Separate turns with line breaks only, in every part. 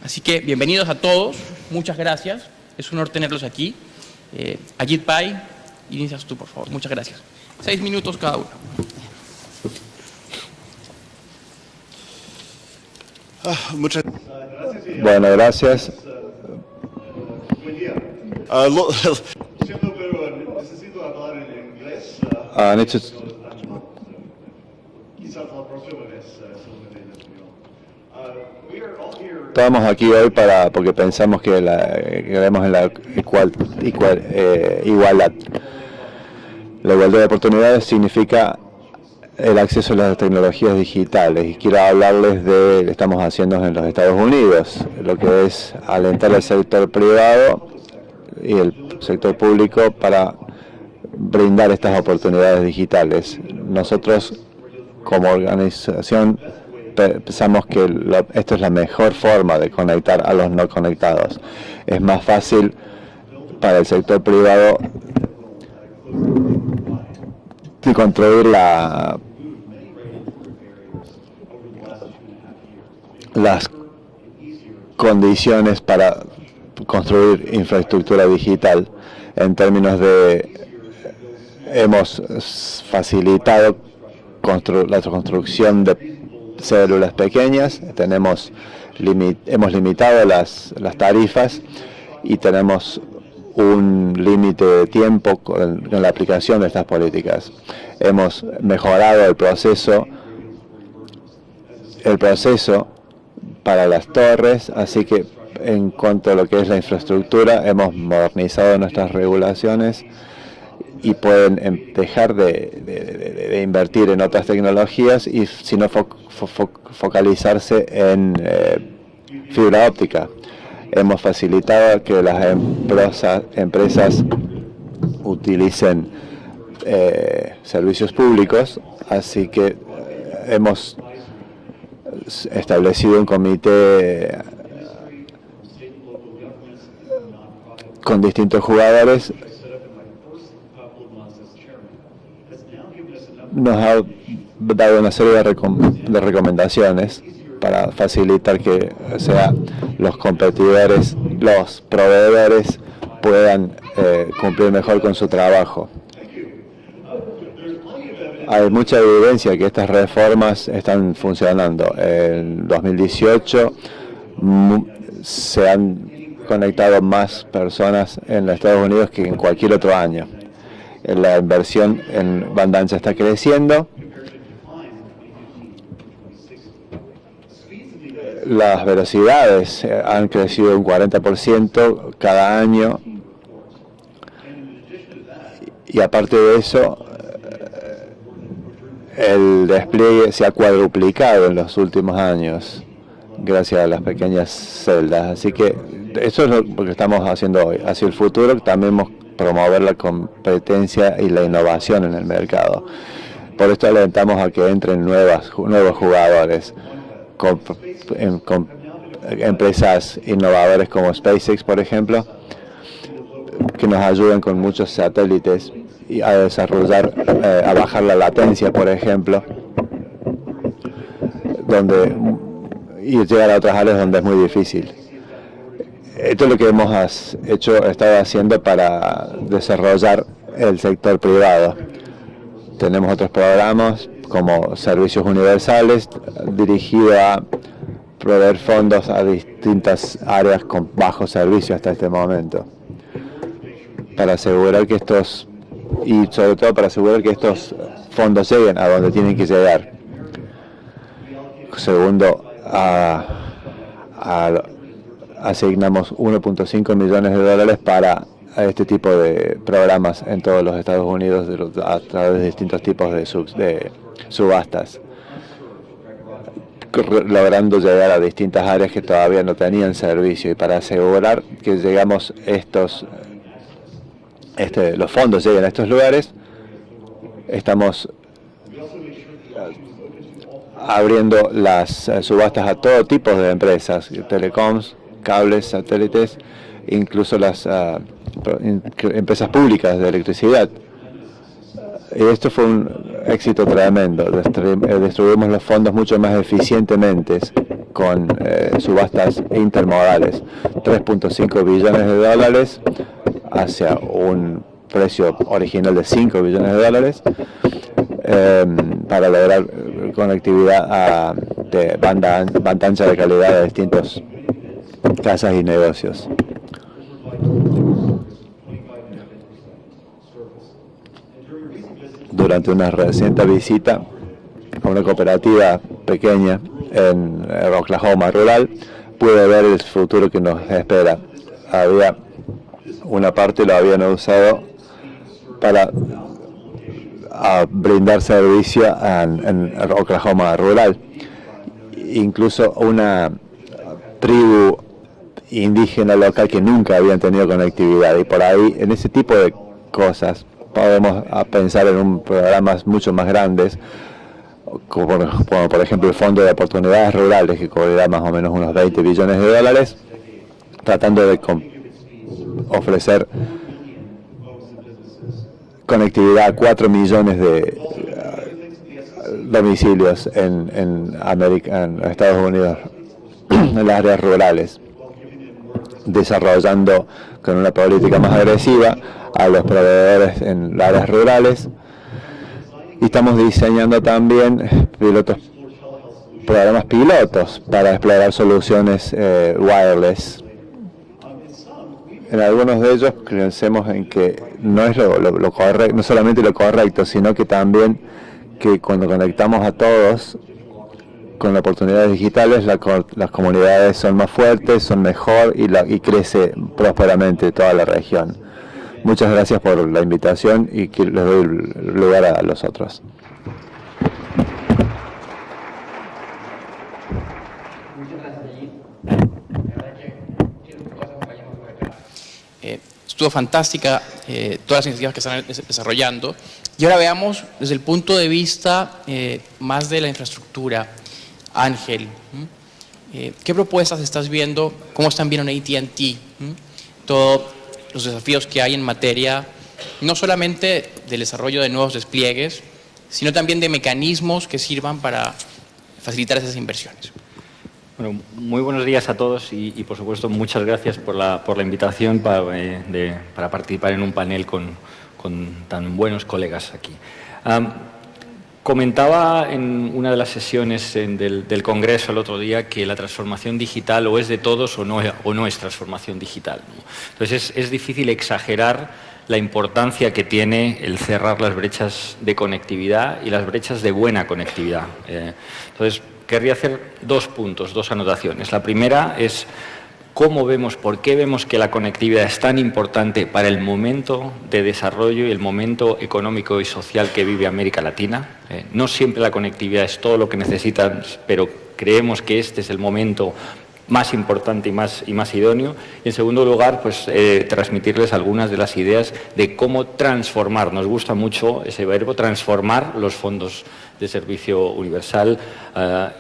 Así que bienvenidos a todos, muchas gracias, es un honor tenerlos aquí. Ajit Pai, inicias tú, por favor, muchas gracias. 6 minutos cada uno.
Muchas
Bueno, gracias.
Buen día. Siento, pero necesito hablar en inglés. Quizás la próxima vez solamente en español. We are all here.
Estamos aquí hoy porque pensamos que creemos en la igualdad. La igualdad de oportunidades significa el acceso a las tecnologías digitales, y quiero hablarles de lo que estamos haciendo en los Estados Unidos, lo que es alentar al sector privado y el sector público para brindar estas oportunidades digitales. Nosotros, como organización, pensamos que esto es la mejor forma de conectar a los no conectados. Es más fácil para el sector privado de construir las condiciones para construir infraestructura digital. En términos de, hemos facilitado la construcción de células pequeñas, hemos limitado las tarifas y tenemos un límite de tiempo con la aplicación de estas políticas. Hemos mejorado el proceso para las torres, así que en cuanto a lo que es la infraestructura, hemos modernizado nuestras regulaciones y pueden dejar de invertir en otras tecnologías y sino focalizarse en fibra óptica. Hemos facilitado que las empresas utilicen servicios públicos, así que hemos establecido un comité con distintos jugadores. Nos ha dado una serie de recomendaciones para facilitar que los competidores, los proveedores puedan cumplir mejor con su trabajo. Hay mucha evidencia que estas reformas están funcionando. En 2018 se han conectado más personas en los Estados Unidos que en cualquier otro año. La inversión en banda ancha está creciendo. Las velocidades han crecido un 40% cada año. Y aparte de eso, el despliegue se ha cuadruplicado en los últimos años gracias a las pequeñas celdas. Así que eso es lo que estamos haciendo hoy. Hacia el futuro también promover la competencia y la innovación en el mercado. Por esto alentamos a que entren nuevos jugadores, con empresas innovadoras como SpaceX, por ejemplo, que nos ayudan con muchos satélites y a desarrollar, a bajar la latencia, por ejemplo, y llegar a otras áreas donde es muy difícil. Esto es lo que hemos estado haciendo para desarrollar el sector privado. Tenemos otros programas como servicios universales dirigidos a proveer fondos a distintas áreas con bajo servicio hasta este momento, para asegurar que sobre todo para asegurar que estos fondos lleguen a donde tienen que llegar. Segundo, asignamos 1.5 millones de dólares para este tipo de programas en todos los Estados Unidos a través de distintos tipos de subastas, logrando llegar a distintas áreas que todavía no tenían servicio, y para asegurar que los fondos lleguen a estos lugares, estamos abriendo las subastas a todo tipo de empresas, telecoms, cables, satélites, incluso las empresas públicas de electricidad. Y esto fue un éxito tremendo. Distribuimos los fondos mucho más eficientemente con subastas intermodales. 3.5 billones de dólares hacia un precio original de 5 billones de dólares para lograr conectividad de banda ancha de calidad de distintas casas y negocios. Durante una reciente visita a una cooperativa pequeña en Oklahoma rural, pude ver el futuro que nos espera. Había una parte lo habían usado para brindar servicio en Oklahoma rural. Incluso una tribu indígena local que nunca habían tenido conectividad, y por ahí, en ese tipo de cosas, podemos pensar en un programas mucho más grandes, como por ejemplo el Fondo de Oportunidades Rurales, que cubrirá más o menos unos 20 billones de dólares, tratando de ofrecer conectividad a 4 millones de domicilios en Estados Unidos, en las áreas rurales, desarrollando con una política más agresiva a los proveedores en las áreas rurales. Y estamos diseñando también programas pilotos para explorar soluciones wireless. En algunos de ellos pensemos en que no es lo correcto, no solamente lo correcto, sino que también que cuando conectamos a todos con oportunidades digitales, las comunidades son más fuertes, son mejor y crece prósperamente toda la región. Muchas gracias por la invitación y que les doy lugar a los otros.
Estuvo fantástica todas las iniciativas que están desarrollando. Y ahora veamos desde el punto de vista más de la infraestructura. Ángel, ¿qué propuestas estás viendo? ¿Cómo están viendo en AT&T? Todos los desafíos que hay en materia, no solamente del desarrollo de nuevos despliegues, sino también de mecanismos que sirvan para facilitar esas inversiones.
Bueno, muy buenos días a todos y por supuesto muchas gracias por la invitación para participar en un panel con tan buenos colegas aquí. Comentaba en una de las sesiones del Congreso el otro día que la transformación digital o es de todos o no es transformación digital, ¿no? Entonces es difícil exagerar la importancia que tiene el cerrar las brechas de conectividad y las brechas de buena conectividad. Entonces querría hacer 2 puntos, 2 anotaciones. La primera es cómo vemos, por qué vemos que la conectividad es tan importante para el momento de desarrollo y el momento económico y social que vive América Latina. No siempre la conectividad es todo lo que necesitan, pero creemos que este es el momento más importante y más idóneo. Y en segundo lugar, pues transmitirles algunas de las ideas de cómo transformar. Nos gusta mucho ese verbo, transformar los fondos de servicio universal,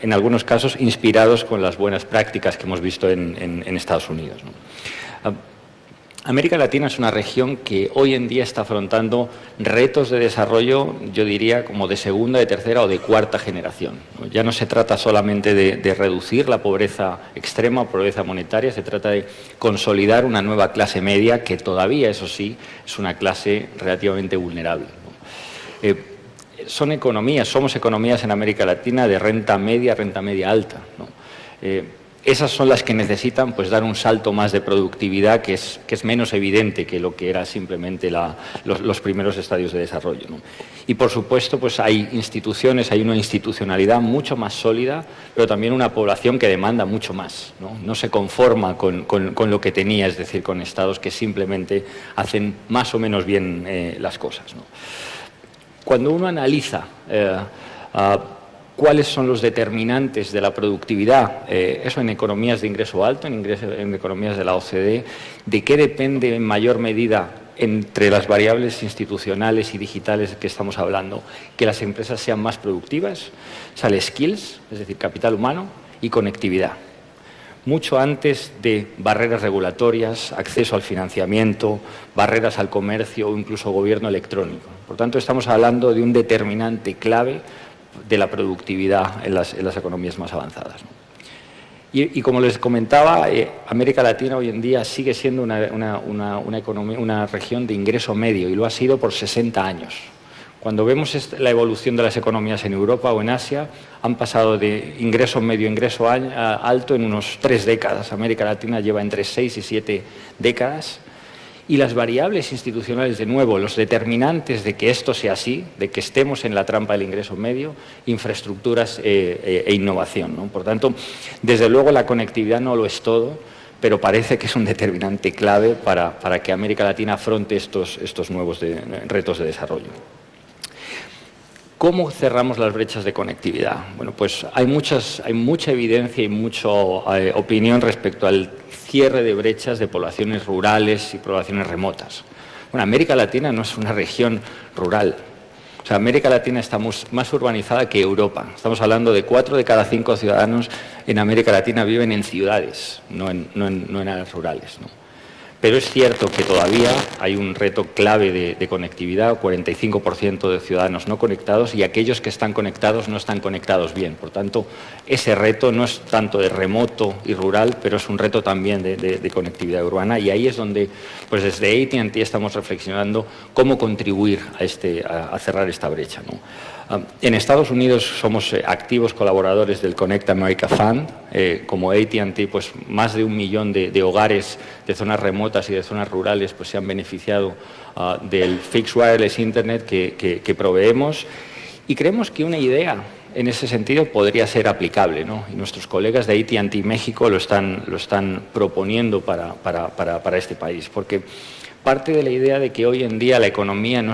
en algunos casos inspirados con las buenas prácticas que hemos visto en Estados Unidos, ¿no? América Latina es una región que hoy en día está afrontando retos de desarrollo, yo diría, como de segunda, de tercera o de cuarta generación, ¿no? Ya no se trata solamente de reducir la pobreza extrema o pobreza monetaria, se trata de consolidar una nueva clase media que todavía, eso sí, es una clase relativamente vulnerable, ¿no? Somos economías en América Latina de renta media alta, ¿no? Esas son las que necesitan pues dar un salto más de productividad que es menos evidente que lo que era simplemente los primeros estadios de desarrollo, ¿no? Y por supuesto pues hay instituciones, hay una institucionalidad mucho más sólida, pero también una población que demanda mucho más, ¿no? No se conforma con lo que tenía, es decir, con estados que simplemente hacen más o menos bien las cosas, ¿no? Cuando uno analiza cuáles son los determinantes de la productividad, eso en economías de ingreso alto, en economías de la OCDE, de qué depende en mayor medida entre las variables institucionales y digitales que estamos hablando, que las empresas sean más productivas, sale skills, es decir, capital humano, y conectividad. Mucho antes de barreras regulatorias, acceso al financiamiento, barreras al comercio o incluso gobierno electrónico. Por tanto, estamos hablando de un determinante clave de la productividad en las economías más avanzadas, ¿no? Y como les comentaba, América Latina hoy en día sigue siendo una región de ingreso medio y lo ha sido por 60 años. Cuando vemos la evolución de las economías en Europa o en Asia, han pasado de ingreso medio a ingreso alto en unos 3 décadas. América Latina lleva entre 6 y 7 décadas. Y las variables institucionales, de nuevo, los determinantes de que esto sea así, de que estemos en la trampa del ingreso medio, infraestructuras e innovación, ¿no? Por tanto, desde luego la conectividad no lo es todo, pero parece que es un determinante clave para que América Latina afronte estos nuevos retos de desarrollo. ¿Cómo cerramos las brechas de conectividad? Bueno, pues hay mucha evidencia y mucha opinión respecto al cierre de brechas de poblaciones rurales y poblaciones remotas. Bueno, América Latina no es una región rural. O sea, América Latina está más urbanizada que Europa. Estamos hablando de 4 de cada 5 ciudadanos en América Latina viven en ciudades, no en áreas rurales, ¿no? Pero es cierto que todavía hay un reto clave de conectividad, 45% de ciudadanos no conectados y aquellos que están conectados no están conectados bien. Por tanto, ese reto no es tanto de remoto y rural, pero es un reto también de conectividad urbana y ahí es donde, pues desde AT&T estamos reflexionando cómo contribuir a cerrar esta brecha, ¿no? En Estados Unidos somos activos colaboradores del Connect America Fund. Como AT&T, pues más de 1 millón de hogares de zonas remotas y de zonas rurales pues se han beneficiado del Fixed Wireless Internet que proveemos. Y creemos que una idea en ese sentido podría ser aplicable, ¿no? Y nuestros colegas de AT&T México lo están proponiendo para este país, porque parte de la idea de que hoy en día la economía no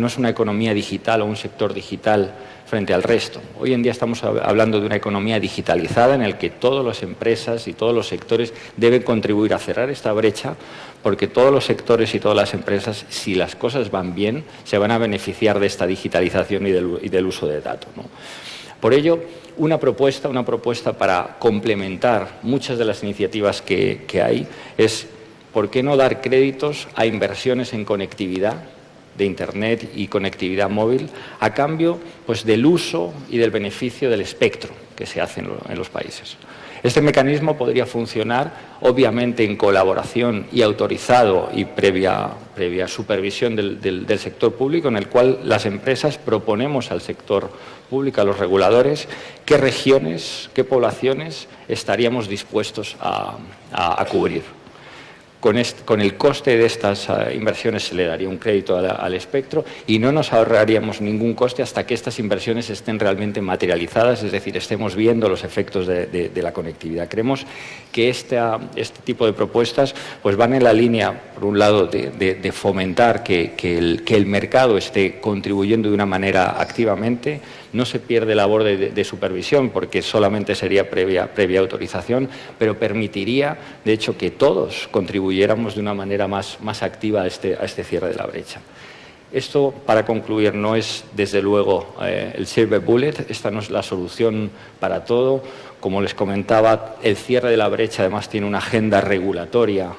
es una economía digital o un sector digital frente al resto. Hoy en día estamos hablando de una economía digitalizada en la que todas las empresas y todos los sectores deben contribuir a cerrar esta brecha, porque todos los sectores y todas las empresas, si las cosas van bien, se van a beneficiar de esta digitalización y del uso de datos, ¿no? Por ello, una propuesta para complementar muchas de las iniciativas que hay es ¿por qué no dar créditos a inversiones en conectividad de Internet y conectividad móvil a cambio pues, del uso y del beneficio del espectro que se hace en los países? Este mecanismo podría funcionar, obviamente, en colaboración y autorizado y previa supervisión del sector público, en el cual las empresas proponemos al sector público, a los reguladores, qué regiones, qué poblaciones estaríamos dispuestos a cubrir. Con el coste de estas inversiones se le daría un crédito al espectro y no nos ahorraríamos ningún coste hasta que estas inversiones estén realmente materializadas, es decir, estemos viendo los efectos de la conectividad. Creemos que este tipo de propuestas pues van en la línea, por un lado, de fomentar que el mercado esté contribuyendo de una manera activamente. No se pierde labor de supervisión porque solamente sería previa autorización, pero permitiría, de hecho, que todos contribuyéramos de una manera más activa a este cierre de la brecha. Esto, para concluir, no es, desde luego, el silver bullet. Esta no es la solución para todo. Como les comentaba, el cierre de la brecha además tiene una agenda regulatoria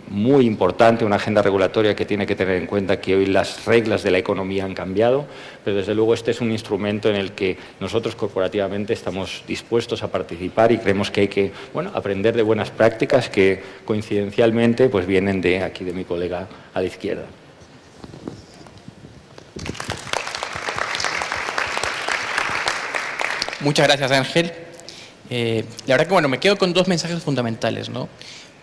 muy importante, una agenda regulatoria que tiene que tener en cuenta que hoy las reglas de la economía han cambiado, pero desde luego este es un instrumento en el que nosotros corporativamente estamos dispuestos a participar y creemos que hay que aprender de buenas prácticas que coincidencialmente pues vienen de mi colega a la izquierda.
Muchas gracias, Ángel. La verdad que me quedo con 2 mensajes fundamentales, ¿no?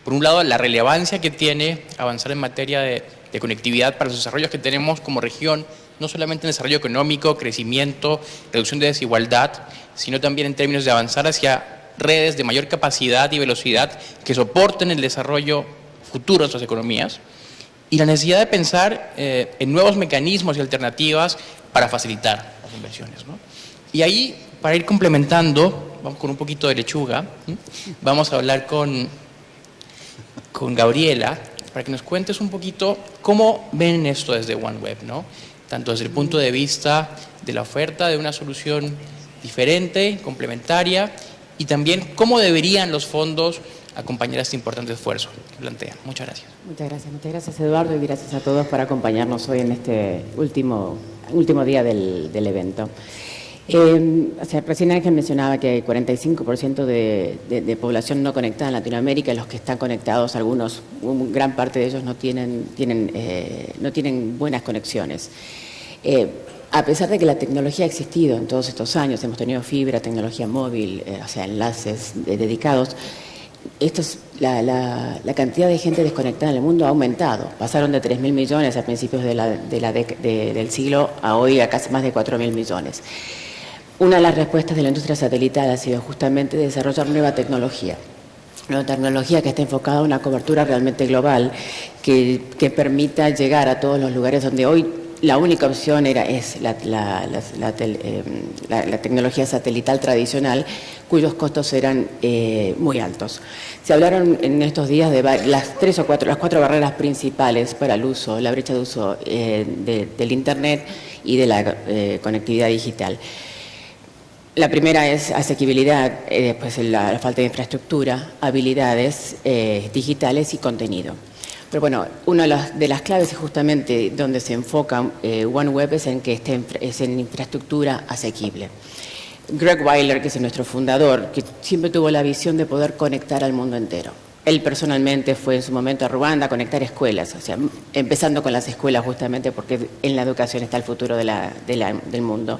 Por un lado, la relevancia que tiene avanzar en materia de conectividad para los desarrollos que tenemos como región, no solamente en desarrollo económico, crecimiento, reducción de desigualdad, sino también en términos de avanzar hacia redes de mayor capacidad y velocidad que soporten el desarrollo futuro de nuestras economías, y la necesidad de pensar en nuevos mecanismos y alternativas para facilitar las inversiones, ¿no? Y ahí, para ir complementando, vamos con un poquito de lechuga, vamos a hablar con Gabriela, para que nos cuentes un poquito cómo ven esto desde OneWeb, ¿no? Tanto desde el punto de vista de la oferta de una solución diferente, complementaria, y también cómo deberían los fondos acompañar este importante esfuerzo que plantean. Muchas gracias.
Muchas gracias Eduardo, y gracias a todos por acompañarnos hoy en este último día del evento. Recién Ángel mencionaba que hay 45% de población no conectada en Latinoamérica. Los que están conectados, gran parte de ellos no tienen buenas conexiones. A pesar de que la tecnología ha existido en todos estos años, hemos tenido fibra, tecnología móvil, enlaces dedicados, la cantidad de gente desconectada en el mundo ha aumentado. Pasaron de 3.000 millones a principios del siglo a hoy a casi más de 4.000 millones. Una de las respuestas de la industria satelital ha sido justamente desarrollar nueva tecnología que está enfocada a una cobertura realmente global que permita llegar a todos los lugares donde hoy la única opción es la tecnología satelital tradicional, cuyos costos eran muy altos. Se hablaron en estos días de las cuatro barreras principales para el uso, la brecha de uso del Internet y de la conectividad digital. La primera es asequibilidad, después la falta de infraestructura, habilidades digitales y contenido. Pero bueno, una de las claves es justamente donde se enfoca OneWeb es en infraestructura asequible. Greg Weiler, que es nuestro fundador, que siempre tuvo la visión de poder conectar al mundo entero. Él personalmente fue en su momento a Ruanda a conectar escuelas, empezando con las escuelas justamente porque en la educación está el futuro del mundo.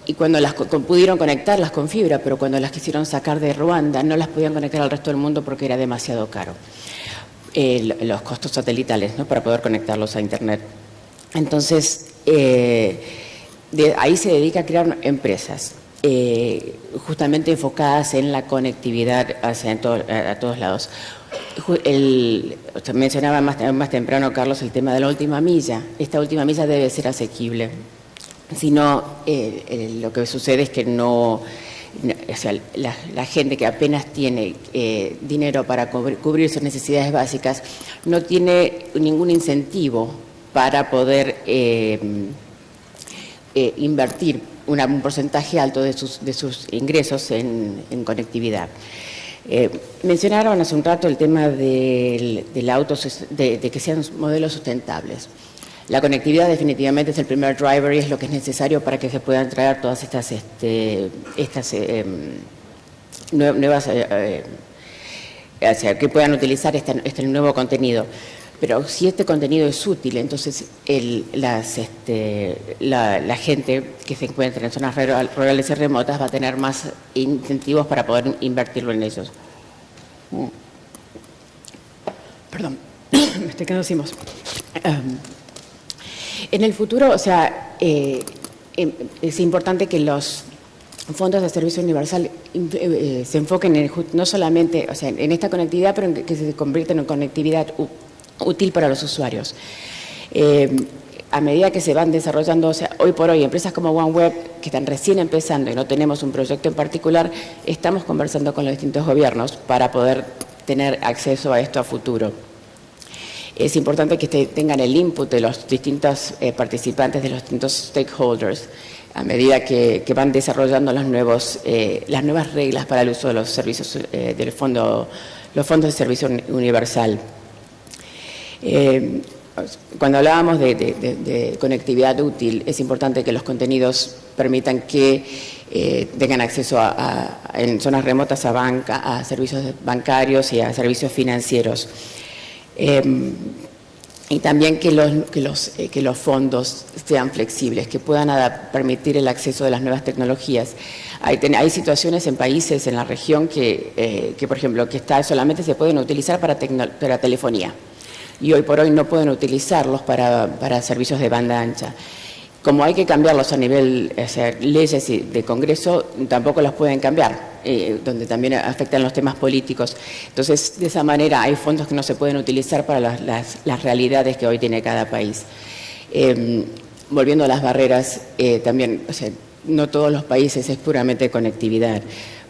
Y cuando pudieron conectarlas con fibra, pero cuando las quisieron sacar de Ruanda no las podían conectar al resto del mundo porque era demasiado caro. Los costos satelitales, ¿no?, para poder conectarlos a Internet. Entonces, ahí se dedica a crear empresas justamente enfocadas en la conectividad a todos lados. Mencionaba más temprano, Carlos, el tema de la última milla. Esta última milla debe ser asequible. Si no, lo que sucede es que la gente que apenas tiene dinero para cubrir sus necesidades básicas no tiene ningún incentivo para poder invertir un porcentaje alto de sus ingresos en conectividad. Mencionaron hace un rato el tema de que sean modelos sustentables. La conectividad definitivamente es el primer driver y es lo que es necesario para que se puedan traer todas estas nuevas, que puedan utilizar este nuevo contenido. Pero si este contenido es útil, entonces la gente que se encuentra en zonas rurales y remotas va a tener más incentivos para poder invertirlo en ellos. Perdón, me estoy quedando sin voz. En el futuro, es importante que los fondos de servicio universal se enfoquen no solamente en esta conectividad, pero que se conviertan en conectividad útil para los usuarios. A medida que se van desarrollando, hoy por hoy, empresas como OneWeb, que están recién empezando y no tenemos un proyecto en particular, estamos conversando con los distintos gobiernos para poder tener acceso a esto a futuro. Es importante que tengan el input de los distintos participantes, de los distintos stakeholders, a medida que van desarrollando las nuevas reglas para el uso de los servicios los fondos de servicio universal. Cuando hablábamos de conectividad útil, es importante que los contenidos permitan que tengan acceso en zonas remotas a servicios bancarios y a servicios financieros. Y también que los fondos sean flexibles, que puedan permitir el acceso de las nuevas tecnologías. Hay situaciones en países en la región que por ejemplo, solamente se pueden utilizar para telefonía. Y hoy por hoy no pueden utilizarlos para servicios de banda ancha. Como hay que cambiarlos a nivel leyes de Congreso, tampoco los pueden cambiar, donde también afectan los temas políticos. Entonces, de esa manera hay fondos que no se pueden utilizar para las realidades que hoy tiene cada país. Volviendo a las barreras, también, no todos los países es puramente conectividad,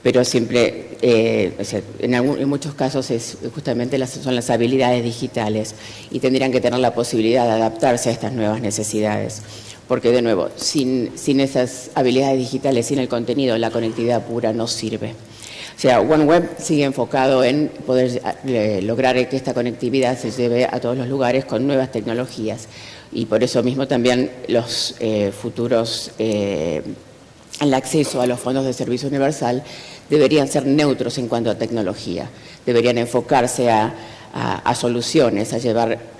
pero siempre, en muchos casos justamente son las habilidades digitales y tendrían que tener la posibilidad de adaptarse a estas nuevas necesidades. Porque, de nuevo, sin esas habilidades digitales, sin el contenido, la conectividad pura no sirve. O sea, OneWeb sigue enfocado en poder lograr que esta conectividad se lleve a todos los lugares con nuevas tecnologías. Y por eso mismo también los futuros, el acceso a los fondos de servicio universal deberían ser neutros en cuanto a tecnología. Deberían enfocarse a soluciones,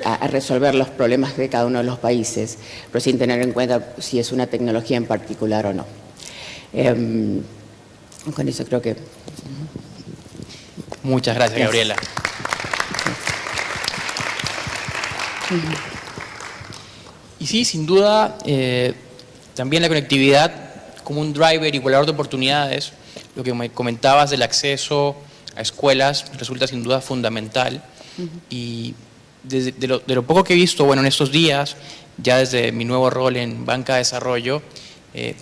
a resolver los problemas de cada uno de los países, pero sin tener en cuenta si es una tecnología en particular o no. Con eso creo que...
Muchas gracias, Gabriela. Y sí, sin duda, también la conectividad como un driver igualador de oportunidades, lo que me comentabas del acceso a escuelas resulta sin duda fundamental. Y de lo poco que he visto, bueno, en estos días, ya desde mi nuevo rol en Banca de Desarrollo,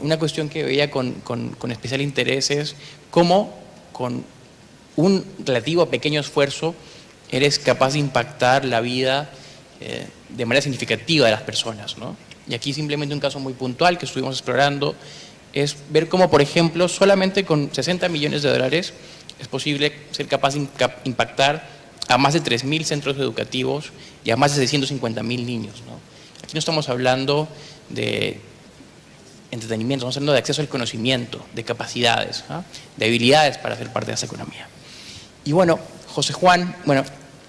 una cuestión que veía con especial interés es cómo con un relativo pequeño esfuerzo eres capaz de impactar la vida de manera significativa de las personas, ¿no? Y aquí simplemente un caso muy puntual que estuvimos explorando es ver cómo, por ejemplo, solamente con 60 millones de dólares es posible ser capaz de impactar a más de 3.000 centros educativos y a más de 650.000 niños, ¿no? Aquí no estamos hablando de entretenimiento, estamos hablando de acceso al conocimiento, de capacidades, ¿no? De habilidades para ser parte de esa economía. Y bueno, José Juan, bueno,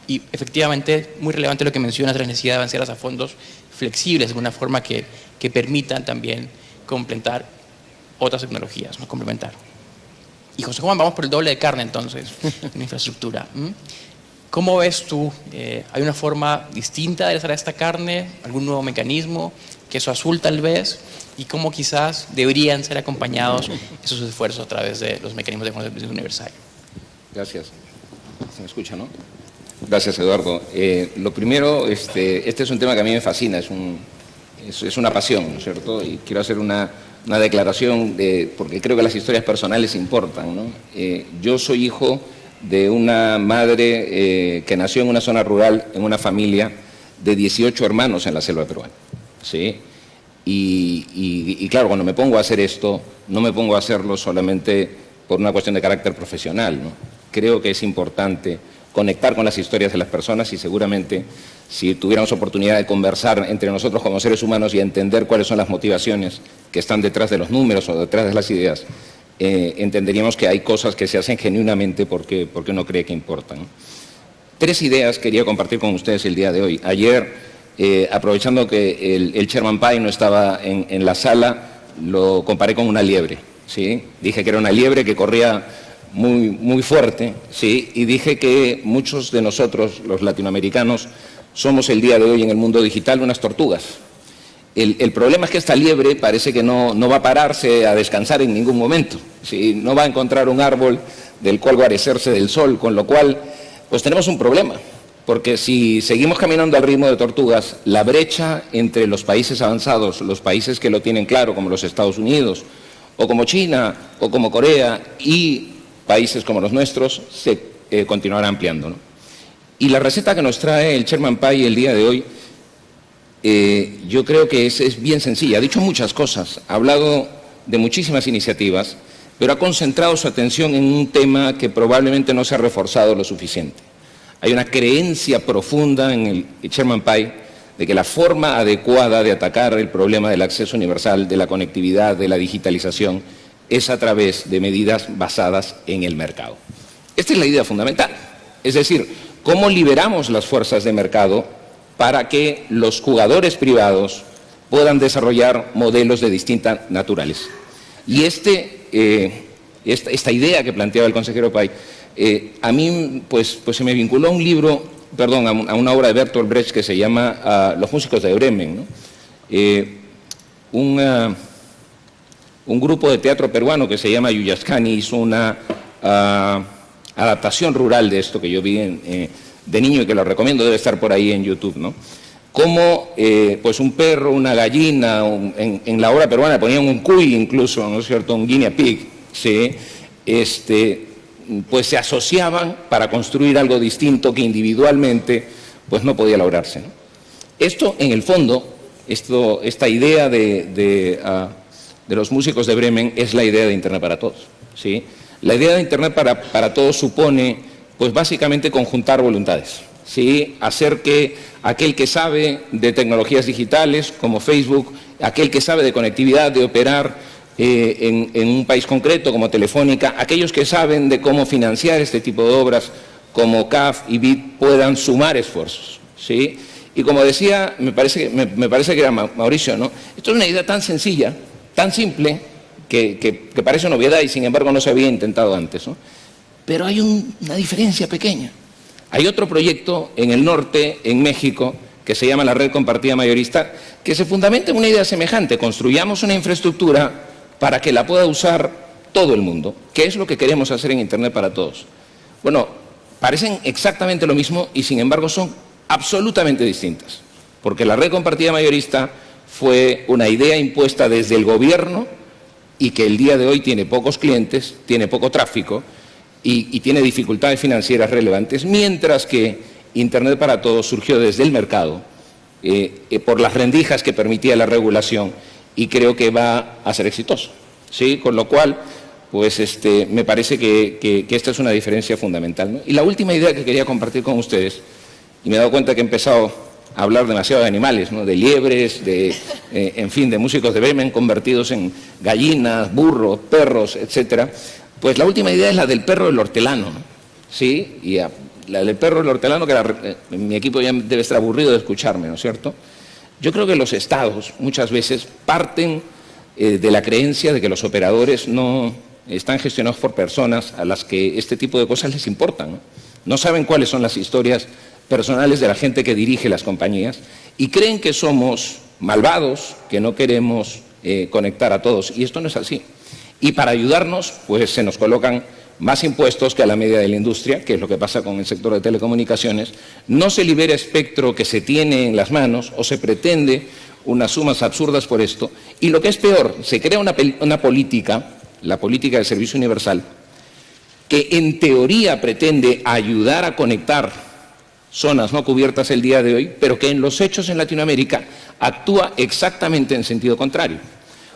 y efectivamente muy relevante lo que mencionas de la necesidad de avanzar a fondos flexibles, de una forma que permitan también complementar otras tecnologías, ¿no? Complementar. Y José Juan, vamos por el doble de carne entonces, en infraestructura. ¿Cómo ves tú? ¿Hay una forma distinta de hacer esta carne? ¿Algún nuevo mecanismo? ¿Queso azul tal vez? ¿Y cómo quizás deberían ser acompañados esos esfuerzos a través de los mecanismos de fondos de servicio universal?
Gracias. ¿Se me escucha, no? Gracias, Eduardo. Lo primero, este es un tema que a mí me fascina, es una pasión, ¿no es cierto? Y quiero hacer una declaración, porque creo que las historias personales importan, ¿no? Yo soy hijo de una madre que nació en una zona rural, en una familia de 18 hermanos en la selva peruana, ¿sí? Y claro, cuando me pongo a hacer esto, no me pongo a hacerlo solamente por una cuestión de carácter profesional, ¿no? Creo que es importante conectar con las historias de las personas y seguramente si tuviéramos oportunidad de conversar entre nosotros como seres humanos y entender cuáles son las motivaciones que están detrás de los números o detrás de las ideas, entenderíamos que hay cosas que se hacen genuinamente porque uno cree que importan, ¿no? 3 ideas quería compartir con ustedes el día de hoy. Ayer, aprovechando que el Chairman Pai no estaba en la sala, lo comparé con una liebre, ¿sí? Dije que era una liebre que corría muy fuerte, ¿sí? Y dije que muchos de nosotros, los latinoamericanos, somos el día de hoy en el mundo digital unas tortugas. El problema es que esta liebre parece que no va a pararse a descansar en ningún momento, ¿sí? No va a encontrar un árbol del cual guarecerse del sol, con lo cual pues tenemos un problema, porque si seguimos caminando al ritmo de tortugas, la brecha entre los países avanzados, los países que lo tienen claro, como los Estados Unidos, o como China, o como Corea, y países como los nuestros, se continuará ampliando, ¿no? Y la receta que nos trae el Chairman Pai el día de hoy, yo creo que es bien sencilla. Ha dicho muchas cosas, ha hablado de muchísimas iniciativas, pero ha concentrado su atención en un tema que probablemente no se ha reforzado lo suficiente. Hay una creencia profunda en el Chairman Pai de que la forma adecuada de atacar el problema del acceso universal, de la conectividad, de la digitalización, es a través de medidas basadas en el mercado. Esta es la idea fundamental. Es decir, cómo liberamos las fuerzas de mercado para que los jugadores privados puedan desarrollar modelos de distinta naturaleza. Y esta idea que planteaba el consejero Pai, a mí pues se me vinculó a un libro, a una obra de Bertolt Brecht que se llama Los músicos de Bremen, ¿no? Un grupo de teatro peruano que se llama Yuyascani hizo una adaptación rural de esto que yo vi de niño y que lo recomiendo, debe estar por ahí en YouTube, ¿no? Como pues un perro, una gallina, en la obra peruana ponían un cuy incluso, ¿no es cierto?, un guinea pig, ¿sí? Pues se asociaban para construir algo distinto que individualmente pues no podía lograrse, ¿no? Esto, en el fondo, esta idea de los músicos de Bremen es la idea de Internet para todos, ¿sí? La idea de Internet para todos supone, pues básicamente conjuntar voluntades, ¿sí? Hacer que aquel que sabe de tecnologías digitales, como Facebook, aquel que sabe de conectividad, de operar en un país concreto, como Telefónica, aquellos que saben de cómo financiar este tipo de obras, como CAF y BID, puedan sumar esfuerzos, ¿sí? Y como decía, me parece que era Mauricio, ¿no? Esto es una idea tan sencilla, tan simple, que parece una obviedad y sin embargo no se había intentado antes, ¿no? Pero hay una diferencia pequeña. Hay otro proyecto en el norte, en México, que se llama la Red Compartida Mayorista, que se fundamenta en una idea semejante. Construyamos una infraestructura para que la pueda usar todo el mundo, que es lo que queremos hacer en Internet para todos. Bueno, parecen exactamente lo mismo y sin embargo son absolutamente distintas, porque la Red Compartida Mayorista fue una idea impuesta desde el gobierno y que el día de hoy tiene pocos clientes, tiene poco tráfico y tiene dificultades financieras relevantes, mientras que Internet para todos surgió desde el mercado por las rendijas que permitía la regulación y creo que va a ser exitoso, ¿sí? Con lo cual, pues me parece que esta es una diferencia fundamental, ¿no? Y la última idea que quería compartir con ustedes, y me he dado cuenta que he empezado a hablar demasiado de animales, ¿no? De liebres, en fin, de músicos de Bremen convertidos en gallinas, burros, perros, etcétera. Pues la última idea es la del perro del hortelano, ¿no? ¿Sí? Y la del perro del hortelano, que mi equipo ya debe estar aburrido de escucharme, ¿no es cierto? Yo creo que los estados muchas veces parten de la creencia de que los operadores no están gestionados por personas a las que este tipo de cosas les importan, ¿no? No saben cuáles son las historias personales de la gente que dirige las compañías y creen que somos malvados, que no queremos conectar a todos, y esto no es así. Y para ayudarnos, pues se nos colocan más impuestos que a la media de la industria, que es lo que pasa con el sector de telecomunicaciones, no se libera espectro que se tiene en las manos o se pretende unas sumas absurdas por esto, y lo que es peor, se crea una política, la política del servicio universal, que en teoría pretende ayudar a conectar zonas no cubiertas el día de hoy, pero que en los hechos en Latinoamérica actúa exactamente en sentido contrario.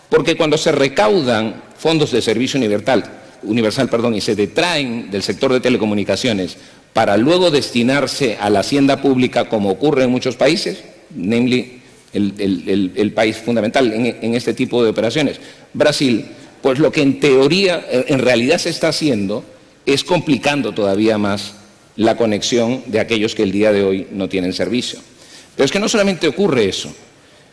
Porque cuando se recaudan fondos de servicio universal, y se detraen del sector de telecomunicaciones para luego destinarse a la hacienda pública, como ocurre en muchos países, namely el país fundamental en este tipo de operaciones, Brasil, pues lo que en teoría, en realidad se está haciendo es complicando todavía más la conexión de aquellos que el día de hoy no tienen servicio. Pero es que no solamente ocurre eso.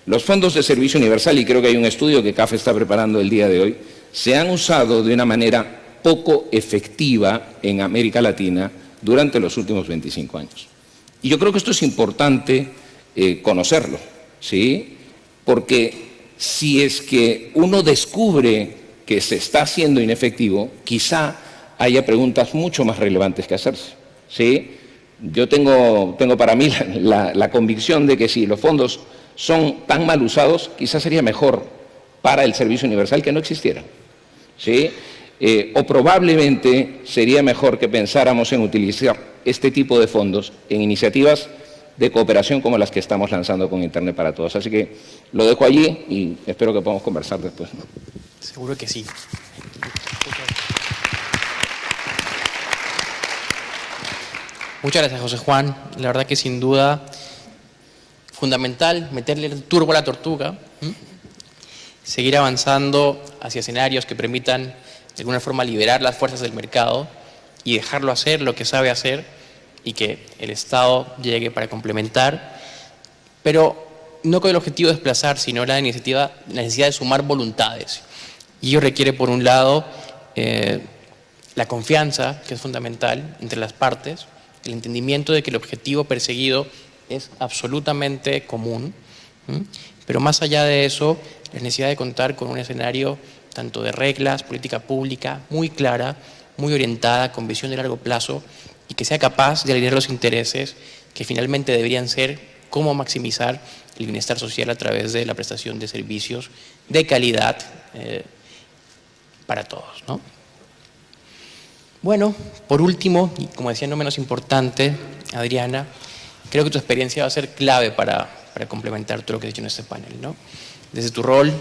Los fondos de servicio universal, y creo que hay un estudio que CAF está preparando el día de hoy, se han usado de una manera poco efectiva en América Latina durante los últimos 25 años. Y yo creo que esto es importante conocerlo, ¿sí? Porque si es que uno descubre que se está haciendo inefectivo, quizá haya preguntas mucho más relevantes que hacerse, ¿sí? Yo tengo para mí la convicción de que si los fondos son tan mal usados, quizás sería mejor para el servicio universal que no existieran, ¿sí? O probablemente sería mejor que pensáramos en utilizar este tipo de fondos en iniciativas de cooperación como las que estamos lanzando con Internet para Todos. Así que lo dejo allí y espero que podamos conversar después, ¿no?
Seguro que sí. Muchas gracias, José Juan. La verdad que sin duda fundamental meterle el turbo a la tortuga, seguir avanzando hacia escenarios que permitan de alguna forma liberar las fuerzas del mercado y dejarlo hacer lo que sabe hacer y que el Estado llegue para complementar, pero no con el objetivo de desplazar, sino la necesidad de sumar voluntades. Y ello requiere, por un lado, la confianza, que es fundamental entre las partes, el entendimiento de que el objetivo perseguido es absolutamente común, pero más allá de eso, la necesidad de contar con un escenario tanto de reglas, política pública, muy clara, muy orientada, con visión de largo plazo, y que sea capaz de alinear los intereses que finalmente deberían ser cómo maximizar el bienestar social a través de la prestación de servicios de calidad para todos, ¿no? Bueno, por último, y como decía no menos importante, Adriana, creo que tu experiencia va a ser clave para complementar todo lo que has dicho en este panel, ¿no? Desde tu rol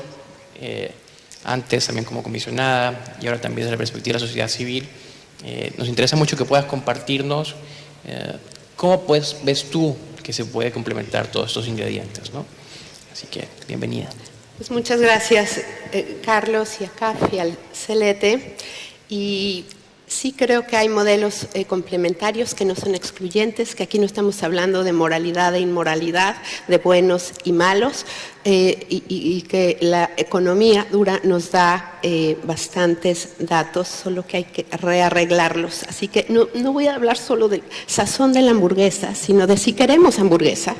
antes también como comisionada y ahora también desde la perspectiva de la sociedad civil. Nos interesa mucho que puedas compartirnos cómo pues, ves tú que se puede complementar todos estos ingredientes, ¿no? Así que, bienvenida.
Pues muchas gracias, Carlos, y a CAF y al CELETE. Y sí creo que hay modelos complementarios que no son excluyentes, que aquí no estamos hablando de moralidad e inmoralidad, de buenos y malos, y que la economía dura nos da bastantes datos, solo que hay que rearreglarlos. Así que no voy a hablar solo del sazón de la hamburguesa, sino de si queremos hamburguesa,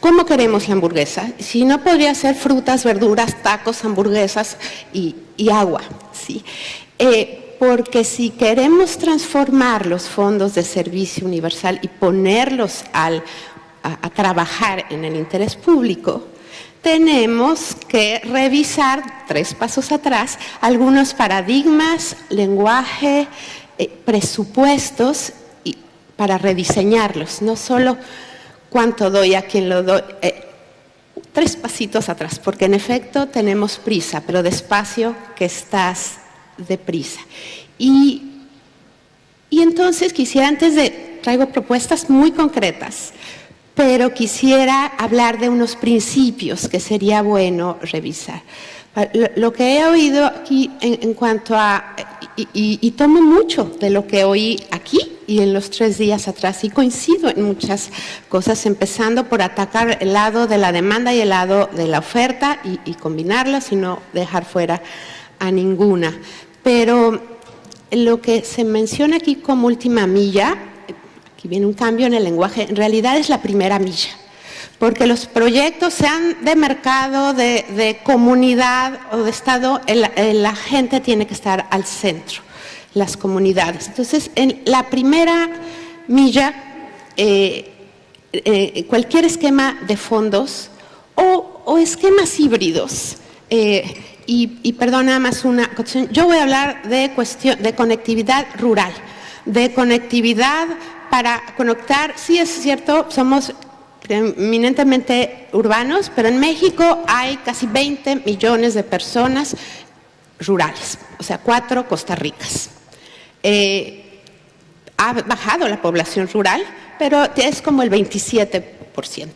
cómo queremos la hamburguesa, si no podría ser frutas, verduras, tacos, hamburguesas y agua, ¿sí? Porque si queremos transformar los fondos de servicio universal y ponerlos a trabajar en el interés público, tenemos que revisar 3 pasos atrás algunos paradigmas, lenguaje, presupuestos para rediseñarlos, no solo cuánto doy a quien lo doy, 3 pasitos atrás, porque en efecto tenemos prisa, pero despacio que estás deprisa. Y entonces quisiera, traigo propuestas muy concretas, pero quisiera hablar de unos principios que sería bueno revisar. Lo que he oído aquí en cuanto a, y tomo mucho de lo que oí aquí y en los 3 días atrás, y coincido en muchas cosas, empezando por atacar el lado de la demanda y el lado de la oferta y combinarlas y no dejar fuera a ninguna. Pero lo que se menciona aquí como última milla, aquí viene un cambio en el lenguaje, en realidad es la primera milla, porque los proyectos, sean de mercado, de comunidad o de Estado, la gente tiene que estar al centro, las comunidades. Entonces, en la primera milla, cualquier esquema de fondos o esquemas híbridos, y perdón, nada más una cuestión. Yo voy a hablar de conectividad rural, de conectividad para conectar. Sí, es cierto, somos eminentemente urbanos, pero en México hay casi 20 millones de personas rurales, o sea, 4 Costa Ricas. Ha bajado la población rural, pero es como el 27%.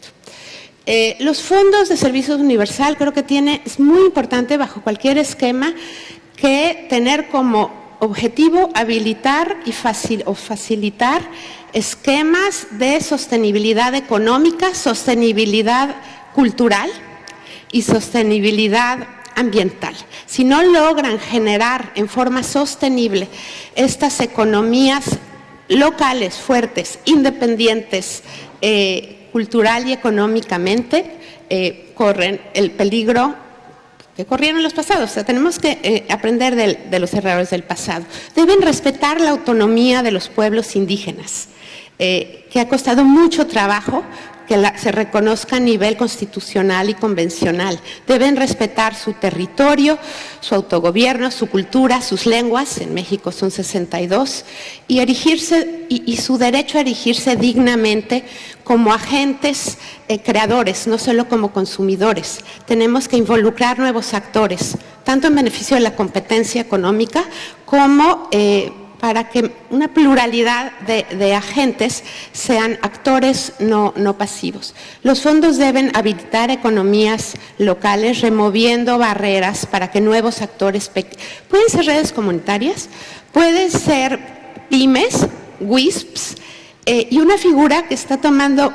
Los fondos de servicios universal creo que es muy importante bajo cualquier esquema que tener como objetivo habilitar y facilitar esquemas de sostenibilidad económica, sostenibilidad cultural y sostenibilidad ambiental. Si no logran generar en forma sostenible estas economías locales, fuertes, independientes, cultural y económicamente, corren el peligro que corrieron los pasados. O sea, tenemos que aprender de los errores del pasado. Deben respetar la autonomía de los pueblos indígenas, que ha costado mucho trabajo que se reconozca a nivel constitucional y convencional. Deben respetar su territorio, su autogobierno, su cultura, sus lenguas, en México son 62, y erigirse, y su derecho a erigirse dignamente como agentes creadores, no solo como consumidores. Tenemos que involucrar nuevos actores, tanto en beneficio de la competencia económica como para que una pluralidad de agentes sean actores no pasivos. Los fondos deben habilitar economías locales, removiendo barreras para que nuevos actores, pueden ser redes comunitarias, pueden ser pymes, WISPs, y una figura que está tomando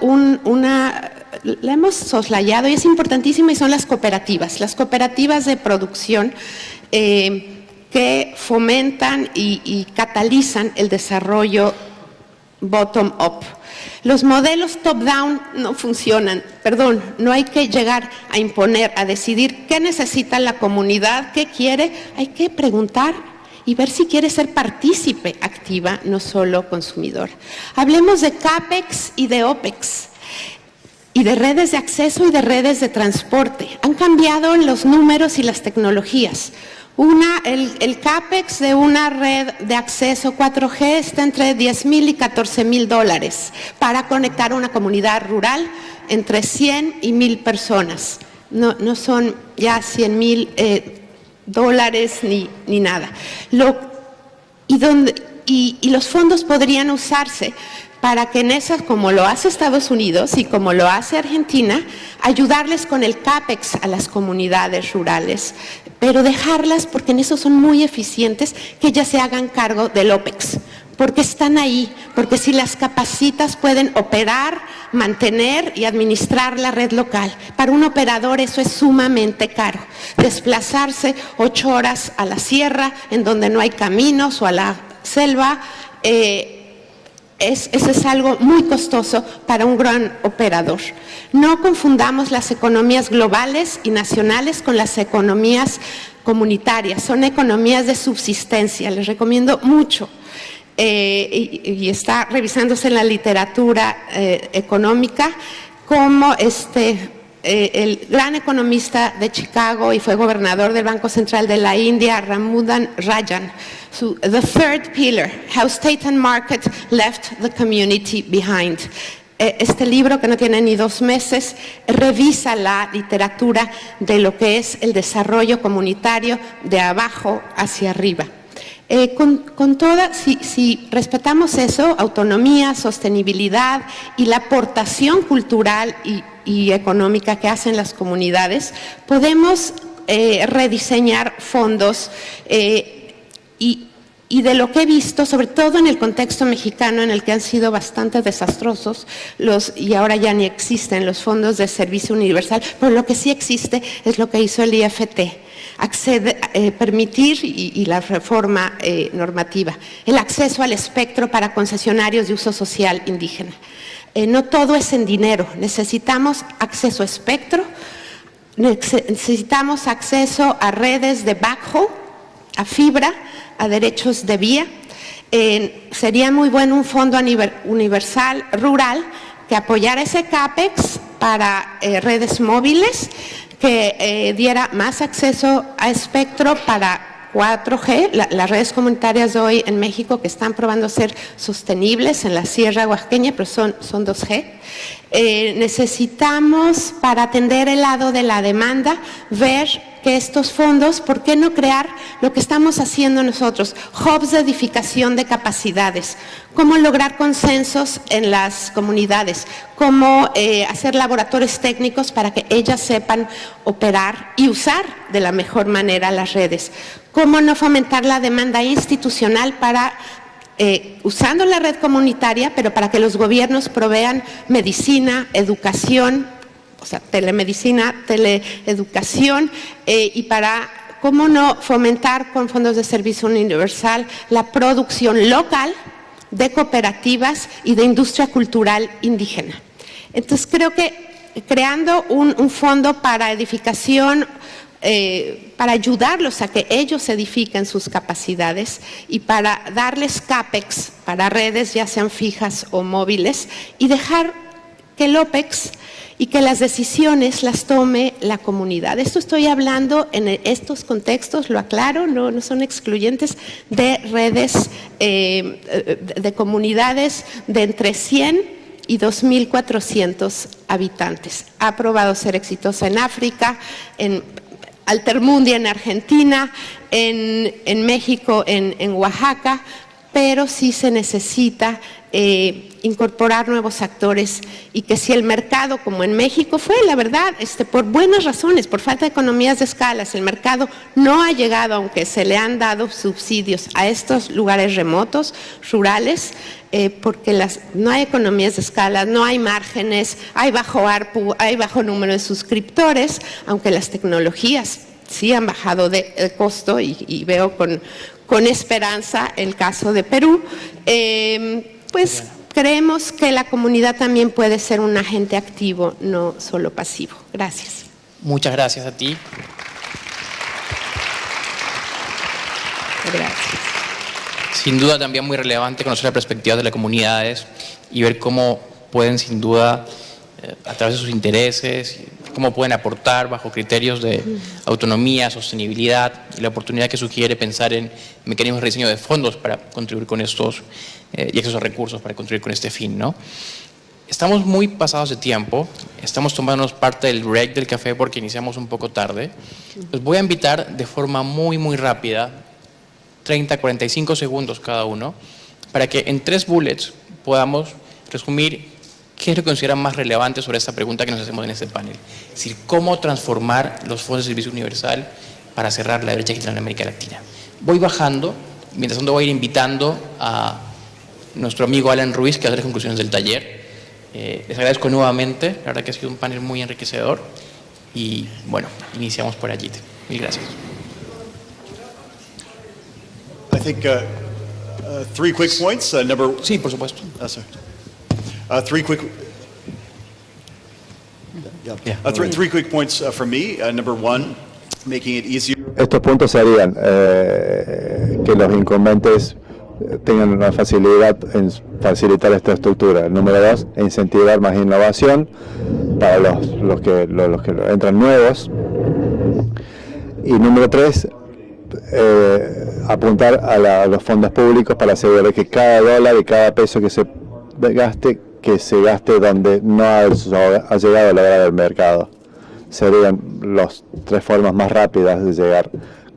la hemos soslayado y es importantísima, y son las cooperativas de producción, que fomentan y catalizan el desarrollo bottom-up. Los modelos top-down no funcionan, no hay que llegar a imponer, a decidir qué necesita la comunidad, qué quiere, hay que preguntar y ver si quiere ser partícipe activa, no solo consumidor. Hablemos de CAPEX y de OPEX, y de redes de acceso y de redes de transporte. Han cambiado los números y las tecnologías. El CAPEX de una red de acceso 4G está entre $10,000 y $14,000 para conectar una comunidad rural entre 100 y 1,000 personas. No son ya 100,000 dólares ni nada. Y los fondos podrían usarse para que en esas, como lo hace Estados Unidos y como lo hace Argentina, ayudarles con el CAPEX a las comunidades rurales, pero dejarlas, porque en eso son muy eficientes, que ellas se hagan cargo del OPEX, porque están ahí, porque si las capacitas pueden operar, mantener y administrar la red local. Para un operador eso es sumamente caro. Desplazarse 8 horas a la sierra, en donde no hay caminos, o a la selva, eso es algo muy costoso para un gran operador. No confundamos las economías globales y nacionales con las economías comunitarias. Son economías de subsistencia. Les recomiendo mucho. Y está revisándose en la literatura económica como el gran economista de Chicago y fue gobernador del Banco Central de la India, Ramudan Rajan, The Third Pillar, How State and Market Left the Community Behind. Este libro, que no tiene ni 2 meses, revisa la literatura de lo que es el desarrollo comunitario de abajo hacia arriba. Si respetamos eso, autonomía, sostenibilidad y la aportación cultural y económica que hacen las comunidades, podemos rediseñar fondos y de lo que he visto, sobre todo en el contexto mexicano, en el que han sido bastante desastrosos y ahora ya ni existen los fondos de servicio universal, pero lo que sí existe es lo que hizo el IFT. Permitir y la reforma normativa, el acceso al espectro para concesionarios de uso social indígena. No todo es en dinero, necesitamos acceso a espectro, necesitamos acceso a redes de backhaul, a fibra, a derechos de vía. Sería muy bueno un fondo universal rural que apoyara ese CAPEX para redes móviles, que diera más acceso a espectro para 4G, las redes comunitarias de hoy en México que están probando ser sostenibles en la Sierra Oaxaqueña, pero son 2G. Necesitamos, para atender el lado de la demanda, ver que estos fondos, ¿por qué no crear lo que estamos haciendo nosotros? Hubs de edificación de capacidades. Cómo lograr consensos en las comunidades. Cómo hacer laboratorios técnicos para que ellas sepan operar y usar de la mejor manera las redes. Cómo no fomentar la demanda institucional para usando la red comunitaria, pero para que los gobiernos provean medicina, educación, o sea, telemedicina, teleeducación, y para, cómo no fomentar con fondos de servicio universal la producción local de cooperativas y de industria cultural indígena. Entonces creo que creando un fondo para edificación, para ayudarlos a que ellos edifiquen sus capacidades y para darles CAPEX para redes, ya sean fijas o móviles, y dejar que el OPEX y que las decisiones las tome la comunidad. Esto estoy hablando en estos contextos, lo aclaro, no son excluyentes, de redes, de comunidades de entre 100 y 2.400 habitantes. Ha probado ser exitosa en África, en Altermundia en Argentina, en México, en Oaxaca, pero sí se necesita incorporar nuevos actores y que si el mercado, como en México fue, la verdad, por buenas razones, por falta de economías de escalas, el mercado no ha llegado, aunque se le han dado subsidios a estos lugares remotos, rurales, porque no hay economías de escala, no hay márgenes, hay bajo ARPU, hay bajo número de suscriptores, aunque las tecnologías sí han bajado de costo y veo con esperanza el caso de Perú, pues creemos que la comunidad también puede ser un agente activo, no solo pasivo. Gracias.
Muchas gracias a ti.
Gracias.
Sin duda también muy relevante conocer la perspectiva de las comunidades y ver cómo pueden sin duda, a través de sus intereses, cómo pueden aportar bajo criterios de autonomía, sostenibilidad y la oportunidad que sugiere pensar en mecanismos de rediseño de fondos para contribuir con estos y acceso a recursos para contribuir con este fin, ¿no? Estamos muy pasados de tiempo, estamos tomándonos parte del break del café porque iniciamos un poco tarde. Los voy a invitar de forma muy rápida, 30, 45 segundos cada uno, para que en 3 bullets podamos resumir qué es lo que consideran más relevante sobre esta pregunta que nos hacemos en este panel. Es decir, cómo transformar los fondos de servicio universal para cerrar la brecha digital en América Latina. Voy bajando, mientras tanto voy a ir invitando a nuestro amigo Alan Ruiz que va a dar las conclusiones del taller. Les agradezco nuevamente, la verdad que ha sido un panel muy enriquecedor y bueno, iniciamos por allí. Mil gracias.
I think 3 quick points.
Sí, por supuesto.
Sorry. 3 quick. Three quick points from me. Number 1, making it easier.
Estos puntos serían que los incumbentes tengan una facilidad en facilitar esta estructura. El número 2, incentivar más innovación para los que entran nuevos. Y número 3, apuntar a los fondos públicos para asegurar que cada dólar y cada peso que se gaste donde no ha llegado a lograr el mercado. Serían las 3 formas más rápidas de llegar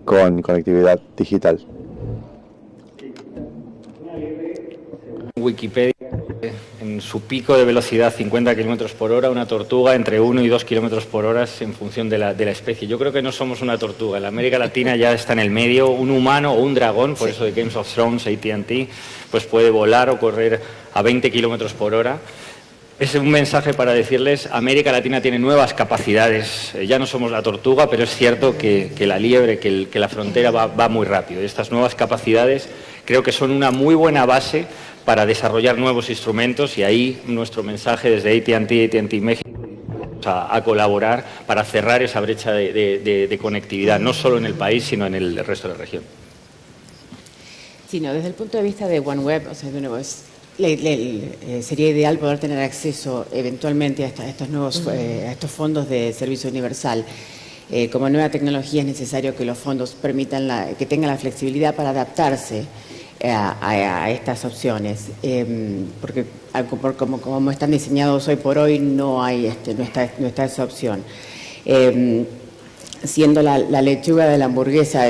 con conectividad digital.
Wikipedia, en su pico de velocidad 50 km por hora, una tortuga entre 1 y 2 km por hora en función de la especie. Yo creo que no somos una tortuga. La América Latina ya está en el medio. Un humano o un dragón, por eso de Games of Thrones, AT&T, pues puede volar o correr a 20 km por hora. Es un mensaje para decirles, América Latina tiene nuevas capacidades. Ya no somos la tortuga, pero es cierto que la liebre, que la frontera va muy rápido. Y estas nuevas capacidades creo que son una muy buena base para desarrollar nuevos instrumentos, y ahí nuestro mensaje desde AT&T México a colaborar para cerrar esa brecha de conectividad, no solo en el país, sino en el resto de la región.
Sí, no, desde el punto de vista de OneWeb, o sea, de nuevo, sería ideal poder tener acceso eventualmente a estos fondos de servicio universal. Como nueva tecnología es necesario que los fondos permitan que tengan la flexibilidad para adaptarse a estas opciones, porque como están diseñados hoy por hoy no está esa opción. Siendo la lechuga de la hamburguesa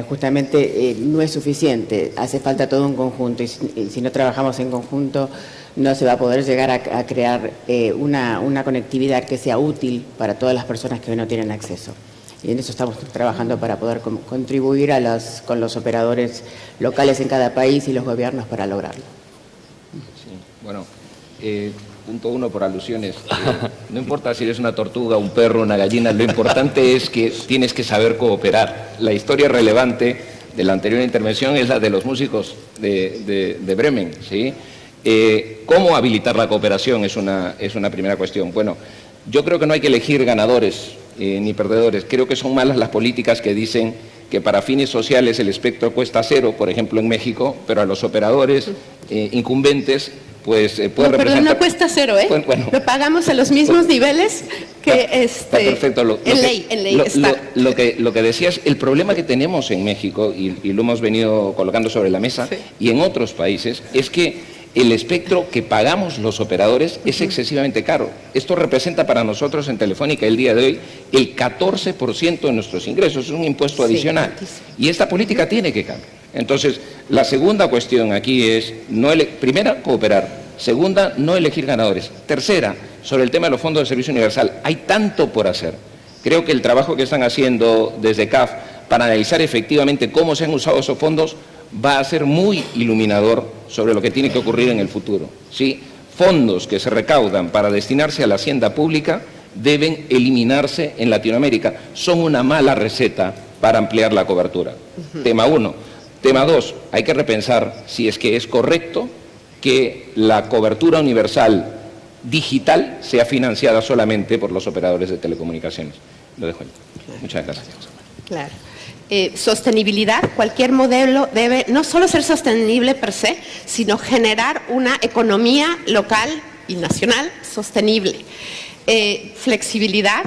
justamente no es suficiente, hace falta todo un conjunto, y si no trabajamos en conjunto no se va a poder llegar a crear una conectividad que sea útil para todas las personas que hoy no tienen acceso. Y en eso estamos trabajando para poder contribuir con los operadores locales en cada país y los gobiernos para lograrlo.
Sí, bueno, punto 1 por alusiones. No importa si eres una tortuga, un perro, una gallina, lo importante es que tienes que saber cooperar. La historia relevante de la anterior intervención es la de los músicos de Bremen, ¿sí? ¿Cómo habilitar la cooperación? Es una primera cuestión. Bueno, yo creo que no hay que elegir ganadores ni perdedores. Creo que son malas las políticas que dicen que para fines sociales el espectro cuesta 0, por ejemplo en México, pero a los operadores incumbentes pues puede representar...
Perdón, no cuesta 0, ¿eh?
Bueno,
lo pagamos a los mismos niveles que
está perfecto.
En ley está.
Lo que decías, el problema que tenemos en México, y lo hemos venido colocando sobre la mesa, sí, y en otros países, es que el espectro que pagamos los operadores es excesivamente caro. Esto representa para nosotros en Telefónica el día de hoy el 14% de nuestros ingresos, es un impuesto adicional. Y esta política tiene que cambiar. Entonces, la segunda cuestión aquí es, primera, cooperar. Segunda, no elegir ganadores. Tercera, sobre el tema de los fondos de servicio universal, hay tanto por hacer. Creo que el trabajo que están haciendo desde CAF para analizar efectivamente cómo se han usado esos fondos va a ser muy iluminador sobre lo que tiene que ocurrir en el futuro. ¿Sí? Fondos que se recaudan para destinarse a la hacienda pública deben eliminarse en Latinoamérica. Son una mala receta para ampliar la cobertura. Tema 1. Tema 2. Hay que repensar si es que es correcto que la cobertura universal digital sea financiada solamente por los operadores de telecomunicaciones. Lo dejo ahí. Muchas gracias.
Claro. Sostenibilidad, cualquier modelo debe no solo ser sostenible per se, sino generar una economía local y nacional sostenible. Flexibilidad,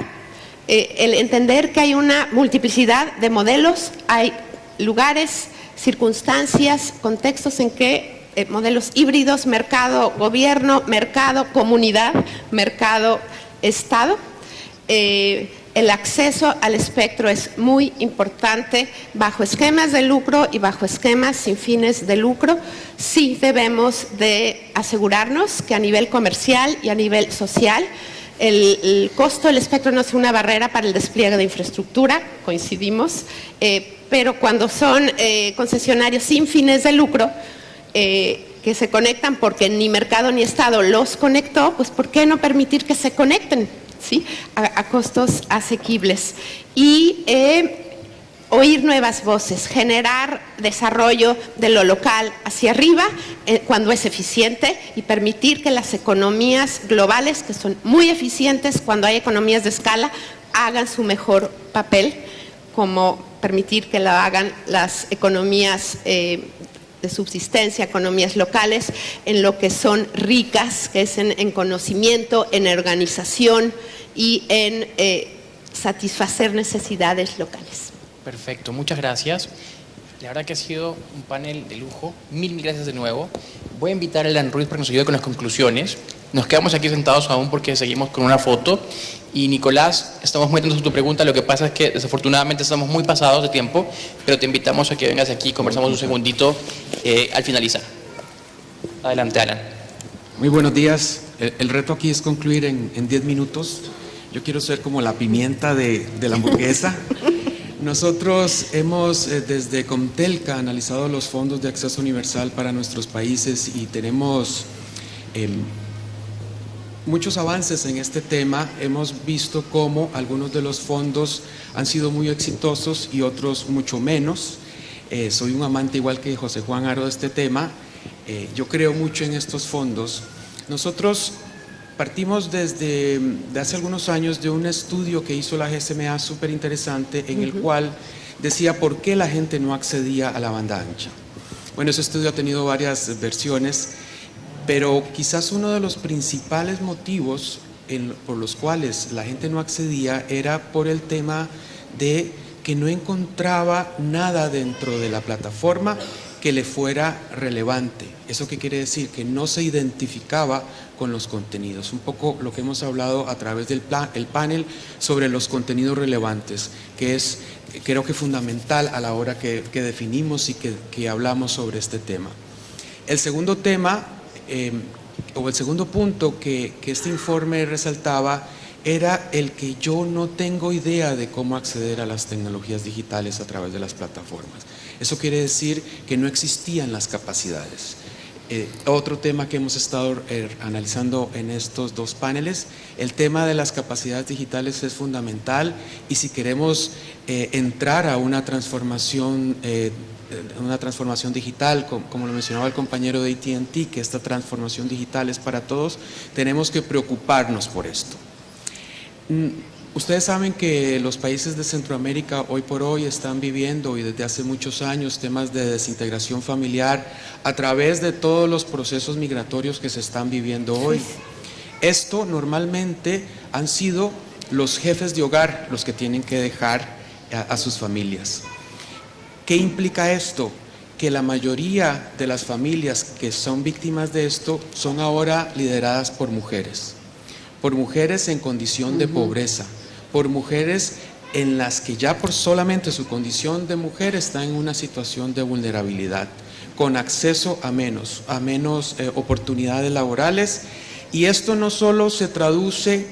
el entender que hay una multiplicidad de modelos, hay lugares, circunstancias, contextos en que modelos híbridos, mercado, gobierno, mercado, comunidad, mercado, Estado. El acceso al espectro es muy importante bajo esquemas de lucro y bajo esquemas sin fines de lucro. Sí debemos de asegurarnos que a nivel comercial y a nivel social el costo del espectro no es una barrera para el despliegue de infraestructura, coincidimos, pero cuando son concesionarios sin fines de lucro, que se conectan porque ni mercado ni Estado los conectó, pues ¿por qué no permitir que se conecten? ¿Sí? A costos asequibles. Y oír nuevas voces, generar desarrollo de lo local hacia arriba cuando es eficiente y permitir que las economías globales, que son muy eficientes cuando hay economías de escala, hagan su mejor papel, como permitir que lo hagan las economías de subsistencia, economías locales, en lo que son ricas, que es en conocimiento, en organización y en satisfacer necesidades locales.
Perfecto, muchas gracias. La verdad que ha sido un panel de lujo. Mil gracias de nuevo. Voy a invitar a Alan Ruiz para que nos ayude con las conclusiones. Nos quedamos aquí sentados aún porque seguimos con una foto. Y Nicolás, estamos muy atentos a tu pregunta. Lo que pasa es que desafortunadamente estamos muy pasados de tiempo, pero te invitamos a que vengas aquí y conversamos un segundito al finalizar. Adelante, Alan.
Muy buenos días. El reto aquí es concluir en 10 minutos. Yo quiero ser como la pimienta de la hamburguesa. Nosotros hemos desde Comtelca analizado los fondos de acceso universal para nuestros países y tenemos muchos avances en este tema. Hemos visto cómo algunos de los fondos han sido muy exitosos y otros mucho menos. Soy un amante igual que José Juan Aro de este tema. Yo creo mucho en estos fondos. Nosotros partimos desde hace algunos años de un estudio que hizo la GSMA súper interesante en el cual decía por qué la gente no accedía a la banda ancha. Bueno, ese estudio ha tenido varias versiones, pero quizás uno de los principales motivos por los cuales la gente no accedía era por el tema de que no encontraba nada dentro de la plataforma que le fuera relevante. ¿Eso qué quiere decir? Que no se identificaba con los contenidos. Un poco lo que hemos hablado a través del panel sobre los contenidos relevantes, que es creo que fundamental a la hora que definimos y que hablamos sobre este tema. El segundo tema, o el segundo punto que este informe resaltaba, era el que yo no tengo idea de cómo acceder a las tecnologías digitales a través de las plataformas. Eso quiere decir que no existían las capacidades. Otro tema que hemos estado analizando en estos dos paneles, el tema de las capacidades digitales es fundamental y si queremos entrar a una transformación digital, como lo mencionaba el compañero de AT&T, que esta transformación digital es para todos, tenemos que preocuparnos por esto. Ustedes saben que los países de Centroamérica hoy por hoy están viviendo y desde hace muchos años temas de desintegración familiar a través de todos los procesos migratorios que se están viviendo hoy. Esto normalmente han sido los jefes de hogar los que tienen que dejar a sus familias. ¿Qué implica esto? Que la mayoría de las familias que son víctimas de esto son ahora lideradas por mujeres en condición de pobreza, por mujeres en las que ya por solamente su condición de mujer están en una situación de vulnerabilidad, con acceso a menos oportunidades laborales, y esto no solo se traduce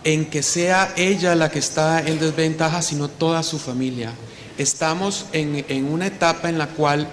en que sea ella la que está en desventaja, sino toda su familia. Estamos en una etapa en la cual,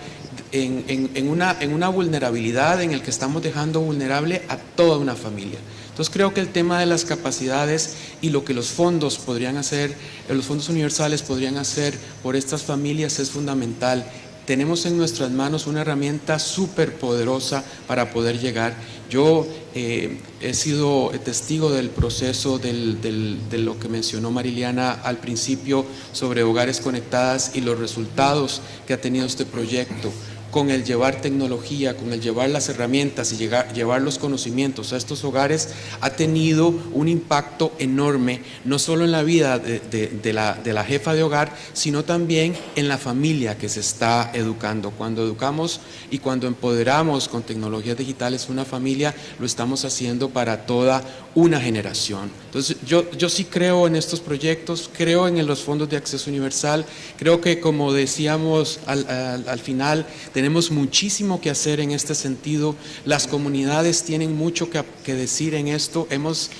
en una vulnerabilidad en la que estamos dejando vulnerable a toda una familia. Entonces creo que el tema de las capacidades y lo que los fondos podrían hacer, los fondos universales podrían hacer por estas familias es fundamental. Tenemos en nuestras manos una herramienta súper poderosa para poder llegar. Yo he sido testigo del proceso de lo que mencionó Mariliana al principio sobre hogares conectadas y los resultados que ha tenido este proyecto. con el llevar tecnología, con el llevar las herramientas y llevar los conocimientos a estos hogares, ha tenido un impacto enorme, no solo en la vida de la jefa de hogar, sino también en la familia que se está educando. Cuando educamos y cuando empoderamos con tecnologías digitales una familia, lo estamos haciendo para toda una generación. Entonces, yo sí creo en estos proyectos, creo en los fondos de acceso universal, creo que, como decíamos al final, tenemos muchísimo que hacer en este sentido. Las comunidades tienen mucho que decir en esto. Hemos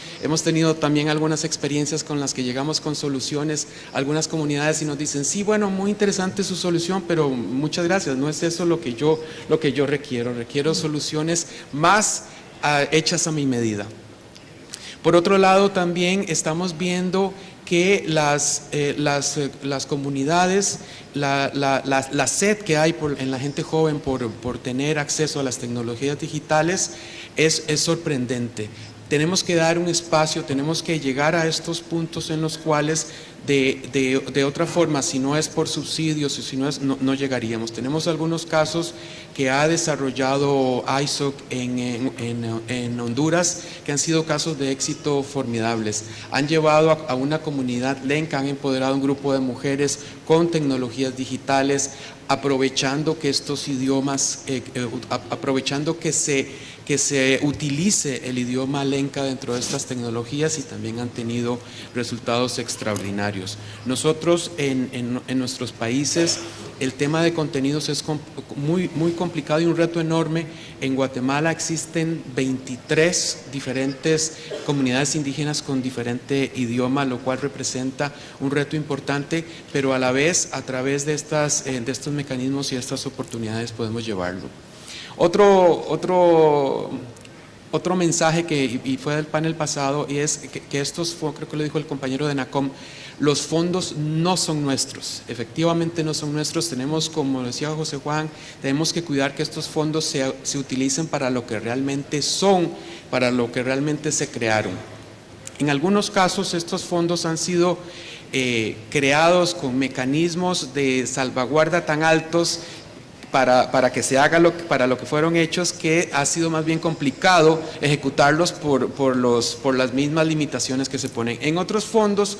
tenido también algunas experiencias con las que llegamos con soluciones, algunas comunidades, y nos dicen, sí, bueno, muy interesante su solución, pero muchas gracias, no es eso lo que yo requiero soluciones más hechas a mi medida. Por otro lado, también estamos viendo que las comunidades, la sed que hay en la gente joven por tener acceso a las tecnologías digitales es sorprendente. Tenemos que dar un espacio, tenemos que llegar a estos puntos en los cuales de otra forma, si no es por subsidios, si no es, no llegaríamos. Tenemos algunos casos que ha desarrollado ISOC en Honduras, que han sido casos de éxito formidables. Han llevado a una comunidad lenca, han empoderado a un grupo de mujeres con tecnologías digitales, aprovechando que estos idiomas, aprovechando que se utilice el idioma lenca dentro de estas tecnologías, y también han tenido resultados extraordinarios. Nosotros en nuestros países el tema de contenidos es muy complicado y un reto enorme. En Guatemala existen 23 diferentes comunidades indígenas con diferente idioma, lo cual representa un reto importante, pero a la vez, a través de estos mecanismos y estas oportunidades, podemos llevarlo. Otro mensaje y fue del panel pasado, y es que estos, creo que lo dijo el compañero de NACOM, los fondos no son nuestros, efectivamente no son nuestros. Tenemos, como decía José Juan, tenemos que cuidar que estos fondos se utilicen para lo que realmente son, para lo que realmente se crearon. En algunos casos estos fondos han sido creados con mecanismos de salvaguarda tan altos para que se haga para lo que fueron hechos, que ha sido más bien complicado ejecutarlos por las mismas limitaciones que se ponen. En otros fondos,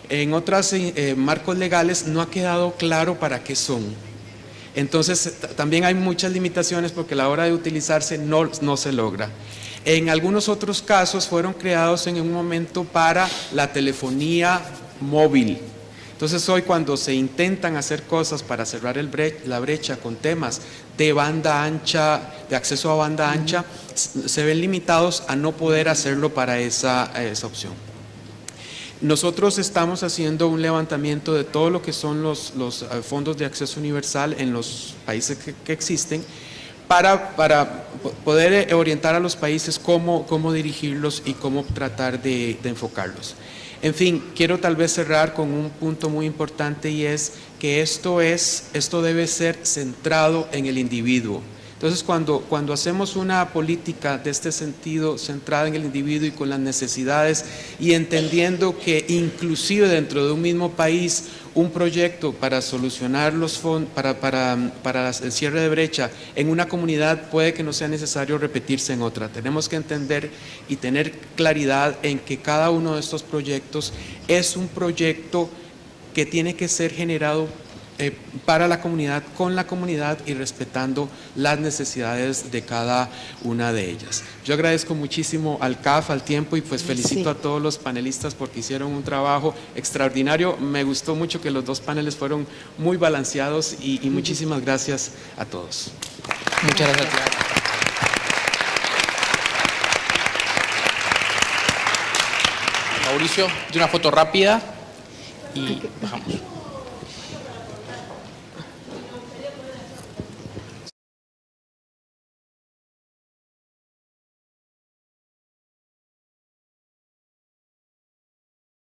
en otros marcos legales, no ha quedado claro para qué son. Entonces también hay muchas limitaciones porque a la hora de utilizarse no se logra. En algunos otros casos fueron creados en un momento para la telefonía móvil. Entonces hoy, cuando se intentan hacer cosas para cerrar la brecha con temas de banda ancha, de acceso a banda ancha, se ven limitados a no poder hacerlo para esa opción. Nosotros estamos haciendo un levantamiento de todo lo que son los fondos de acceso universal en los países que existen, para poder orientar a los países cómo dirigirlos y cómo tratar de enfocarlos. En fin, quiero tal vez cerrar con un punto muy importante, y es que esto debe ser centrado en el individuo. Entonces, cuando hacemos una política de este sentido, centrada en el individuo y con las necesidades, y entendiendo que inclusive dentro de un mismo país, un proyecto para solucionar los fondos, para el cierre de brecha en una comunidad, puede que no sea necesario repetirse en otra. Tenemos que entender y tener claridad en que cada uno de estos proyectos es un proyecto que tiene que ser generado para la comunidad, con la comunidad, y respetando las necesidades de cada una de ellas. Yo agradezco muchísimo al CAF, al tiempo, y pues felicito a todos los panelistas porque hicieron un trabajo extraordinario. Me gustó mucho que los dos paneles fueron muy balanceados, y muchísimas gracias a todos.
Muchas gracias. Mauricio, de una foto rápida y bajamos.